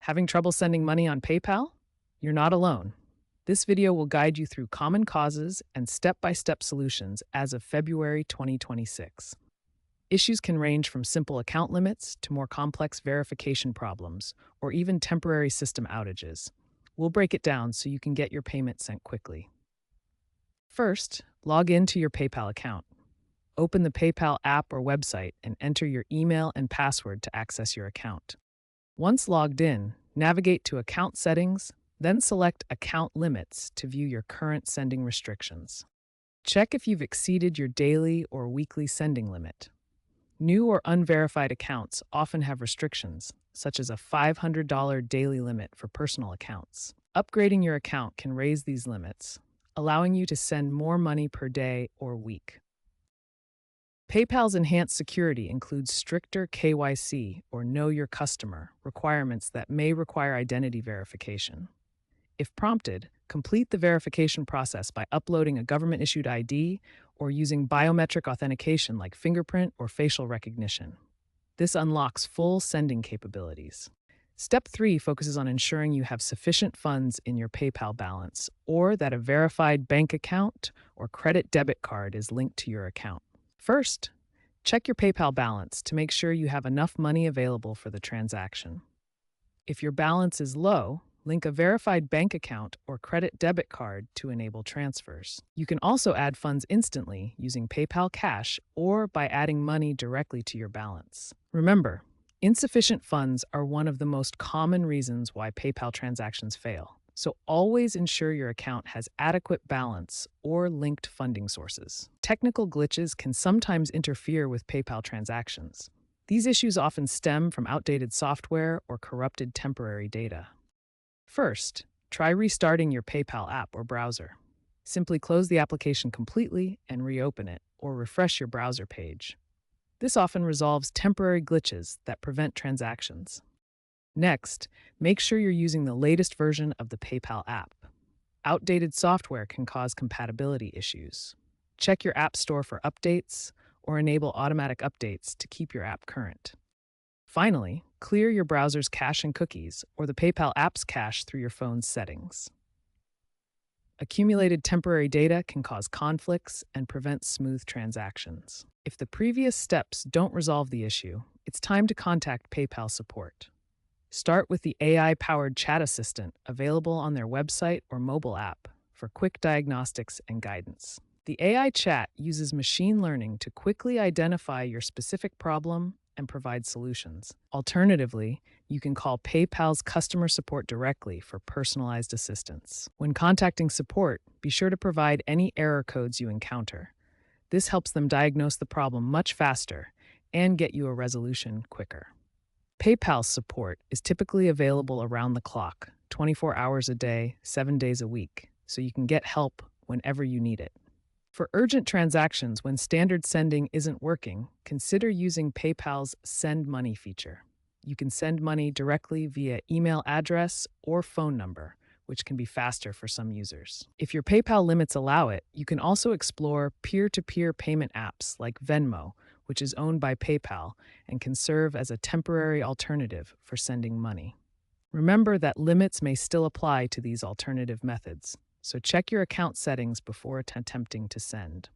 Having trouble sending money on PayPal? You're not alone. This video will guide you through common causes and step-by-step solutions as of February 2026. Issues can range from simple account limits to more complex verification problems or even temporary system outages. We'll break it down so you can get your payment sent quickly. First, log into your PayPal account. Open the PayPal app or website and enter your email and password to access your account. Once logged in, navigate to Account Settings, then select Account Limits to view your current sending restrictions. Check if you've exceeded your daily or weekly sending limit. New or unverified accounts often have restrictions, such as a $500 daily limit for personal accounts. Upgrading your account can raise these limits, allowing you to send more money per day or week. PayPal's enhanced security includes stricter KYC or Know Your Customer requirements that may require identity verification. If prompted, complete the verification process by uploading a government-issued ID or using biometric authentication like fingerprint or facial recognition. This unlocks full sending capabilities. Step 3 focuses on ensuring you have sufficient funds in your PayPal balance or that a verified bank account or credit debit card is linked to your account. First, check your PayPal balance to make sure you have enough money available for the transaction. If your balance is low, link a verified bank account or credit debit card to enable transfers. You can also add funds instantly using PayPal Cash or by adding money directly to your balance. Remember, insufficient funds are one of the most common reasons why PayPal transactions fail. So always ensure your account has adequate balance or linked funding sources. Technical glitches can sometimes interfere with PayPal transactions. These issues often stem from outdated software or corrupted temporary data. First, try restarting your PayPal app or browser. Simply close the application completely and reopen it, or refresh your browser page. This often resolves temporary glitches that prevent transactions. Next, make sure you're using the latest version of the PayPal app. Outdated software can cause compatibility issues. Check your app store for updates or enable automatic updates to keep your app current. Finally, clear your browser's cache and cookies or the PayPal app's cache through your phone's settings. Accumulated temporary data can cause conflicts and prevent smooth transactions. If the previous steps don't resolve the issue, it's time to contact PayPal support. Start with the AI-powered chat assistant available on their website or mobile app for quick diagnostics and guidance. The AI chat uses machine learning to quickly identify your specific problem and provide solutions. Alternatively, you can call PayPal's customer support directly for personalized assistance. When contacting support, be sure to provide any error codes you encounter. This helps them diagnose the problem much faster and get you a resolution quicker. PayPal's support is typically available around the clock, 24 hours a day, 7 days a week, so you can get help whenever you need it. For urgent transactions when standard sending isn't working, consider using PayPal's Send Money feature. You can send money directly via email address or phone number, which can be faster for some users. If your PayPal limits allow it, you can also explore peer-to-peer payment apps like Venmo, which is owned by PayPal and can serve as a temporary alternative for sending money. Remember that limits may still apply to these alternative methods, so check your account settings before attempting to send.